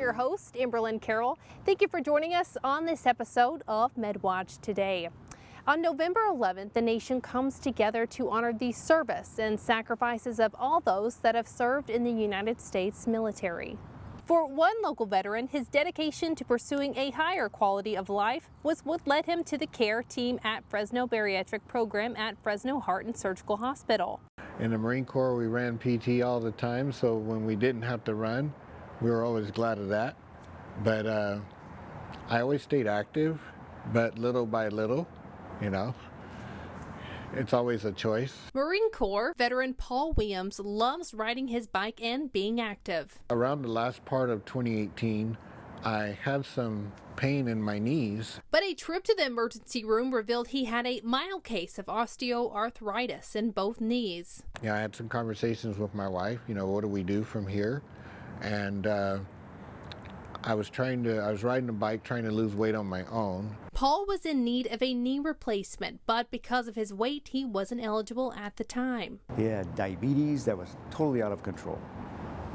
your host, Amberlyn Carroll. Thank you for joining us on this episode of Medwatch today. On November 11th, the nation comes together to honor the service and sacrifices of all those that have served in the United States military. For one local veteran, his dedication to pursuing a higher quality of life was what led him to the care team at Fresno Bariatric Program at Fresno Heart and Surgical Hospital. In the Marine Corps, we ran PT all the time, so when we didn't have to run, we were always glad of that. But I always stayed active, but little by little, it's always a choice. Marine Corps veteran Paul Williams loves riding his bike and being active. Around the last part of 2018, I had some pain in my knees. But a trip to the emergency room revealed he had a mild case of osteoarthritis in both knees. Yeah, I had some conversations with my wife, what do we do from here? And I was riding a bike trying to lose weight on my own. Paul was in need of a knee replacement, but because of his weight, he wasn't eligible at the time. He had diabetes that was totally out of control.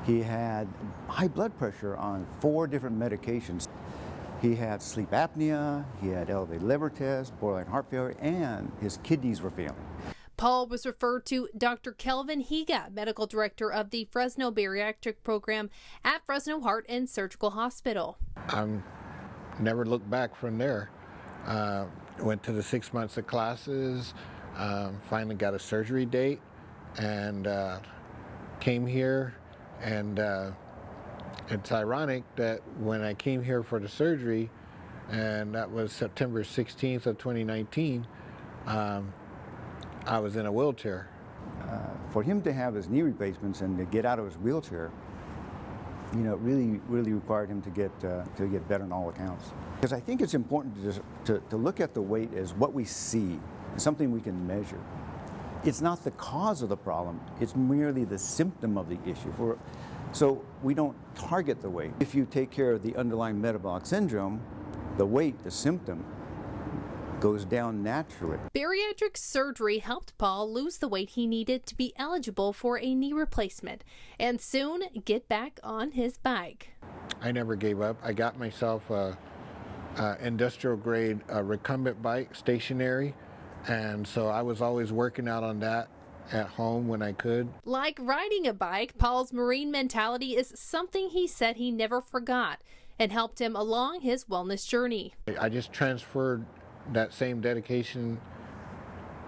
He had high blood pressure on 4 different medications. He had sleep apnea, he had elevated liver tests, borderline heart failure, and his kidneys were failing. Paul was referred to Dr. Kelvin Higa, medical director of the Fresno Bariatric Program at Fresno Heart and Surgical Hospital. Never looked back from there. Went to the 6 months of classes, finally got a surgery date, and came here. And it's ironic that when I came here for the surgery, and that was September 16th of 2019, I was in a wheelchair. For him to have his knee replacements and to get out of his wheelchair, really required him to get better on all accounts. Because I think it's important to look at the weight as what we see, something we can measure. It's not the cause of the problem, it's merely the symptom of the issue. So we don't target the weight. If you take care of the underlying metabolic syndrome, the weight, the symptom, goes down naturally. Bariatric surgery helped Paul lose the weight he needed to be eligible for a knee replacement and soon get back on his bike. I never gave up. I got myself a industrial grade recumbent bike, stationary, and so I was always working out on that at home when I could. Like riding a bike, Paul's Marine mentality is something he said he never forgot and helped him along his wellness journey. I just transferred that same dedication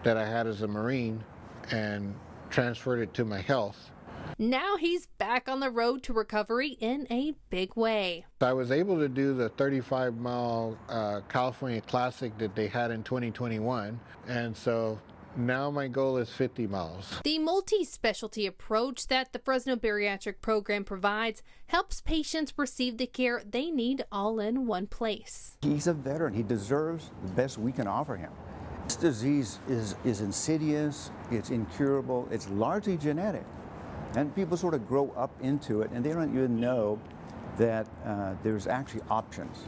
that I had as a Marine and transferred it to my health. Now he's back on the road to recovery in a big way. I was able to do the 35-mile California Classic that they had in 2021, and so now my goal is 50 miles. The multi-specialty approach that the Fresno Bariatric Program provides helps patients receive the care they need all in one place. He's a veteran. He deserves the best we can offer him. This disease is insidious, it's incurable, it's largely genetic. And people sort of grow up into it and they don't even know that there's actually options.